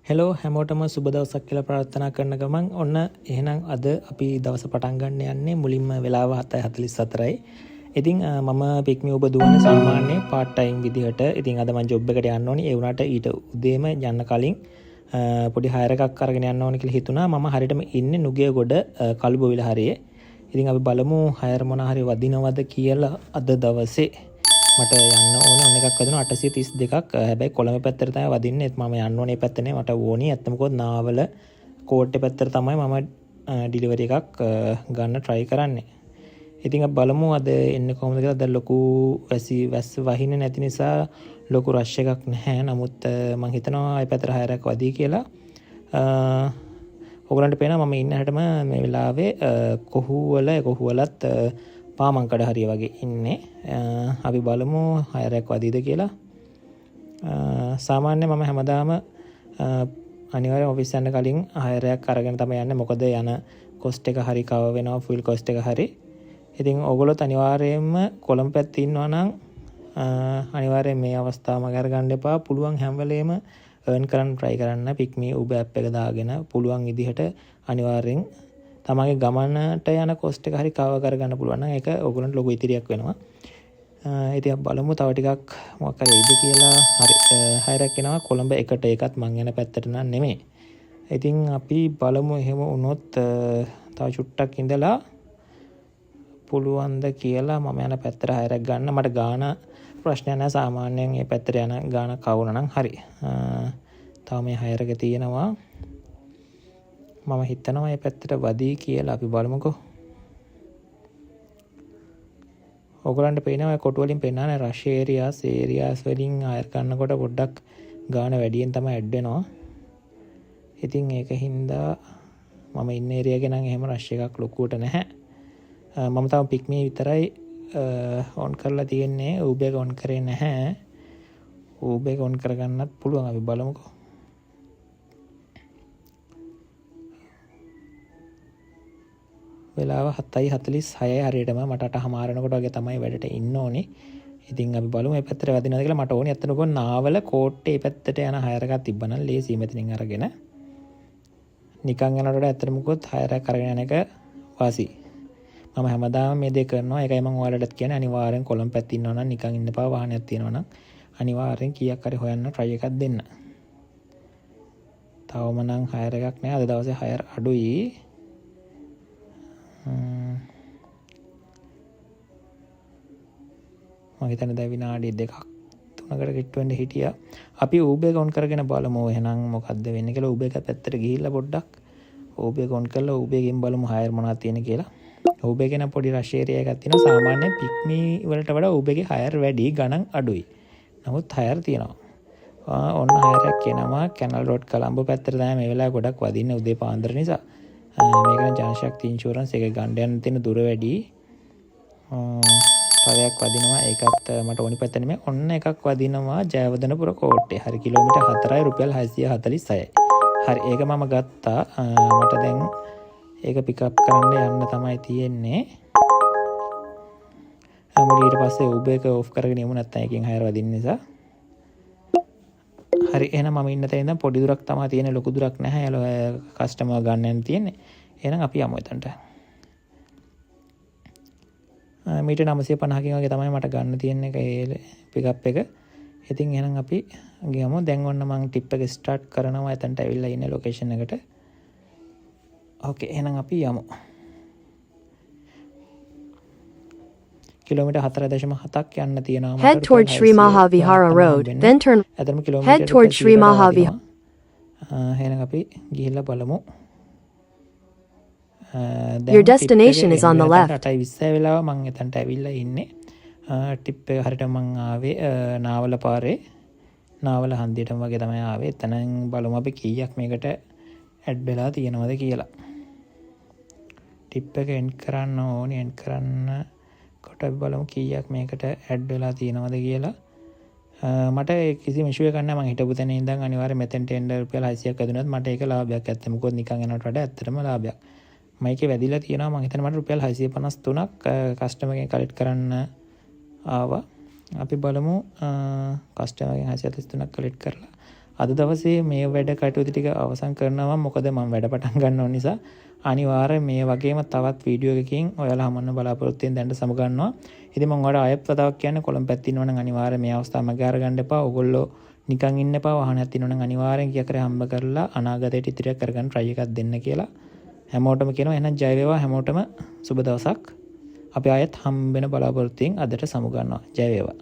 Hello හැමෝටම සුබ දවසක් කියලා ප්‍රාර්ථනා කරන ගමන් ඔන්න එහෙනම් අද අපි දවස පටන් ගන්න යන්නේ මුලින්ම වෙලාව 7:44යි. ඉතින් මම පික්මි ඔබ දුවන්නේ සාමාන්‍ය part time විදිහට. ඉතින් අද මම ජොබ් එකට යන්න ඕනි. ඒ වුණාට ඊට උදේම යන්න කලින් පොඩි හයර් එකක් අරගෙන යන්න ඕනි කියලා හිතුණා. මම හරියටම ඉන්නේ නුගේගොඩ කළුබෝවිල හරියේ. ඉතින් අපි බලමු හයර් මොන හරි වදිනවද කියලා අද දවසේ. මට යන්න ඕනේ ඔන්න එකක් වදිනවා 832ක්. හැබැයි කොළඹ පැත්තට තමයි වදින්නේ. මම යන්න ඕනේ පැත්ත නේ මට ඕනේ. ඇත්තම කොහොත් නාවල කෝට්ටේ පැත්තට තමයි මම ඩිලිවරි එකක් ගන්න try කරන්නේ. ඉතින් අපි බලමු අද එන්නේ කොහොමද කියලා. දැන් ලොකු වැස්ස වහින්නේ නැති නිසා ලොකු රෂ් එකක් නැහැ. නමුත් මම හිතනවා ඒ පැත්තට හයරක් වදී කියලා. ඔයගලන්ට පේනවා මම ඉන්න හැටම මේ වෙලාවේ කොහුවලත් පාමංකඩ හරිය වගේ ඉන්නේ. අපි බලමු හයරයක් වදීද කියලා. සාමාන්‍ය මම හැමදාම අනිවාර්යෙන් ඔෆිස් යන්න කලින් හයරයක් අරගෙන තමයි යන්නේ. මොකද යන කොස්ට් එක හරි කවර් වෙනවා, ෆුල් කොස්ට් එක හරි. ඉතින් ඕගොල්ලොත් අනිවාර්යයෙන්ම කොළඹ පැත්තේ ඉන්නවා නම් අනිවාර්යෙන් මේ අවස්ථාව මග අරගන්න එපා. පුළුවන් හැම වෙලේම earn කරන්න try කරන්න. පික්මි Uber app එක දාගෙන පුළුවන් විදිහට අනිවාර්යෙන් තමගේ ගමනට යන කොස්ට් එක හරි කවර් කරගන්න පුළුවන් නම් ඒක ඔයගොල්ලන්ට ලොකු ඉතිරියක් වෙනවා. ඉතින් අපි බලමු තව ටිකක් මොකක් හරි ඉද කියලා. හරි හයරක් එනවා කොළඹ එකට. ඒකත් මං යන පැත්තට නම් නෙමෙයි. ඉතින් අපි බලමු එහෙම වුණොත් තව චුට්ටක් ඉඳලා පුළුවන්ද කියලා මම යන පැත්තට හයරක් ගන්න. මට ගාන ප්‍රශ්නයක් නැහැ. සාමාන්‍යයෙන් මේ පැත්තට යන ගාන කවුන නම් හරි. තව මේ හයරක තියෙනවා. මම හිතනවා මේ පැත්තට වදී කියලා. අපි බලමුකෝ. ඔයගලන්ට පේනවා කොටු වලින් පෙන්නන්නේ රෂ් ඒරියාස් වලින් හයර් කරනකොට පොඩ්ඩක් ගාන වැඩියෙන් තමයි ඇඩ් වෙනවා. ඉතින් ඒක හින්දා මම ඉන්න ඒරියා එක නම් එහෙම රෂ් එකක් ලොකුවට නැහැ. මම තව පික්මී විතරයි ඔන් කරලා තියෙන්නේ. Uber එක ඔන් කරේ නැහැ. Uber එක ඔන් කරගන්නත් පුළුවන්. අපි බලමුකෝ. වෙලාව 7:46යි හරියටම. මට 8:00 වගේ තමයි වැඩට ඉන්න ඕනේ. ඉතින් අපි බලමු මේ පැත්තට වැදිනවද කියලා. මට ඕනේ අතන කොහොම නාවල කෝට්ටේ පැත්තට යන හයර් එකක් තිබ්බනම් ලේසියි මෙතනින් අරගෙන. නිකන් යනකොට ඇත්තටම කොහොත් හයර් එකක් අරගෙන යන එක වාසි. මම හැමදාම මේ දේ කරනවා. ඒකයි මම ඔයාලටත් කියන්නේ අනිවාර්යෙන් කොළඹ පැත්තේ ඉන්නවා නම් නිකන් ඉන්න එපා. වාහනයක් තියෙනවා නම් අනිවාර්යෙන් කීයක් හරි හොයන්න try එකක් දෙන්න. තවම නම් හයර් එකක් නෑ. අද දවසේ හයර් අඩුයි. මම හිතන්නේ දැන් විනාඩි 2-3කට කිට්ටු වෙන්න හිටියා. අපි Uber එක ඔන් කරගෙන බලමු එහෙනම් මොකද්ද වෙන්නේ කියලා. Uber එක පැත්තට ගිහිල්ලා පොඩ්ඩක් Uber එක ඔන් කරලා Uber එකෙන් බලමු හයර් මොනවද තියෙන්නේ කියලා. Uber එකේ නම් පොඩි රෂ් ඒරියා එකක් තියෙනවා. සාමාන්‍ය පික්මි වලට වඩා Uber එකේ හයර් වැඩි, ගණන් අඩුයි. නමුත් හයර් තියෙනවා. ඔන්න හයරක් එනවා කැනල් රෝඩ් කොළඹ පැත්තට තමයි මේ වෙලාවේ ගොඩක් වදින්නේ උදේ පාන්දර නිසා. මේක ජනශක්ති ඉන්ෂුරන්ස් එක ගන්න යන තියෙන දුර වැඩි. තවයක් වදිනවා. ඒකත් මට ඕනි පැත්ත නෙමෙයි. ඔන්න එකක් වදිනවා ජයවර්ධනපුර කෝට්ටේ. හරි කිලෝමීටර් 4යි රුපියල් 646යි. හරි ඒක මම ගත්තා. මට දැන් ඒක පිකප් කරන්න යන්න තමයි තියෙන්නේ. ඊට පස්සේ Uber එක ඔෆ් කරගෙන යමු නැත්නම් එකෙන් හයර් වදින්න නිසා. හරි එහෙනම් මම ඉන්න තැන ඉඳන් පොඩි දුරක් තමයි තියෙන්නේ. ලොකු දුරක් නැහැ. කස්ටමර් ගන්න යන්න තියෙන්නේ. එහෙනම් අපි යමු එතනට. මීටර් 950කින් වගේ තමයි මට ගන්න තියෙන්නේ ඒ පිකප් එක. ඉතින් එහෙනම් අපි ගියමු. දැන් ඔන්න මම ටිප් එක ස්ටාර්ට් කරනවා. එතනට ඇවිල්ලා ඉන්නේ ලොකේෂන් එකට. ඕකේ එහෙනම් අපි යමු. කිලෝමීටර් 4.7ක් යන්න තියෙනවා. Head towards Sri Mahavihara Road, then turn. Head towards Sri Mahavihara. එහෙනම් අපි ගිහිල්ලා බලමු. Your destination is on the left. 8:20 වෙලාව මම එතනට ඇවිල්ලා ඉන්නේ. ටිප් එක හරියට මම ආවේ නාවල පාරේ. නාවල හන්දියටම වගේ තමයි ආවේ. එතනින් බලමු අපි කීයක් මේකට ඇඩ් වෙලා තියෙනවද කියලා. ටිප් එක එන්ඩ් කරන්න ඕනේ. එන්ඩ් කරන්න කොට අපි බලමු කීයක් මේකට ඇඩ් වෙලා තියෙනවද කියලා. මට කිසිම ඉෂුව එකක් නැහැ. මම හිටපු තැන ඉඳන් අනිවාර්යයෙන් මෙතෙන්ට එන්න රුපියල් 600ක් ඇදුනත් මට ඒක ලාභයක් ඇත්තේ. මොකද නිකන් යනවට වඩා ඇත්තටම ලාභයක්. මයිකේ වැදිලා තියෙනවා. මම හිතන්නේ මට රුපියල් 653ක් කස්ටමර් එකෙන් කලෙක්ට් කරන්න ආවා. අපි බලමු කස්ටමර් එකෙන් 653ක් කලෙක්ට් කරලා අද දවසේ මේ වැඩ කටයුතු ටික අවසන් කරනවා. මොකද මම වැඩ පටන් ගන්න ඕන නිසා. අනිවාර්යෙන් මේ වගේම තවත් වීඩියෝ එකකින් ඔයාලා හමුන්න බලාපොරොත්තු වෙන දැනට සමුගන්නවා. ඉතින් මම ඔයාලට ආයෙත් වතාවක් කියන්නේ කොළඹ පැත්තේ ඉන්නවනම් අනිවාර්යෙන් මේ අවස්ථාව මගේ අරගන්න එපා. ඕගොල්ලෝ නිකන් ඉන්න එපා. වාහනයක් තියෙනවනම් අනිවාර්යෙන් කියා කරේ හම්බ කරලා අනාගතයට ඉතිරියක් කරගන්න try එකක් දෙන්න කියලා. හැමෝටම කියනවා එහෙනම් ජය වේවා. හැමෝටම සුබ දවසක්. අපි ආයෙත් හම්බ වෙන බලාපොරොත්තුෙන් අදට සමුගන්නවා. ජය වේවා.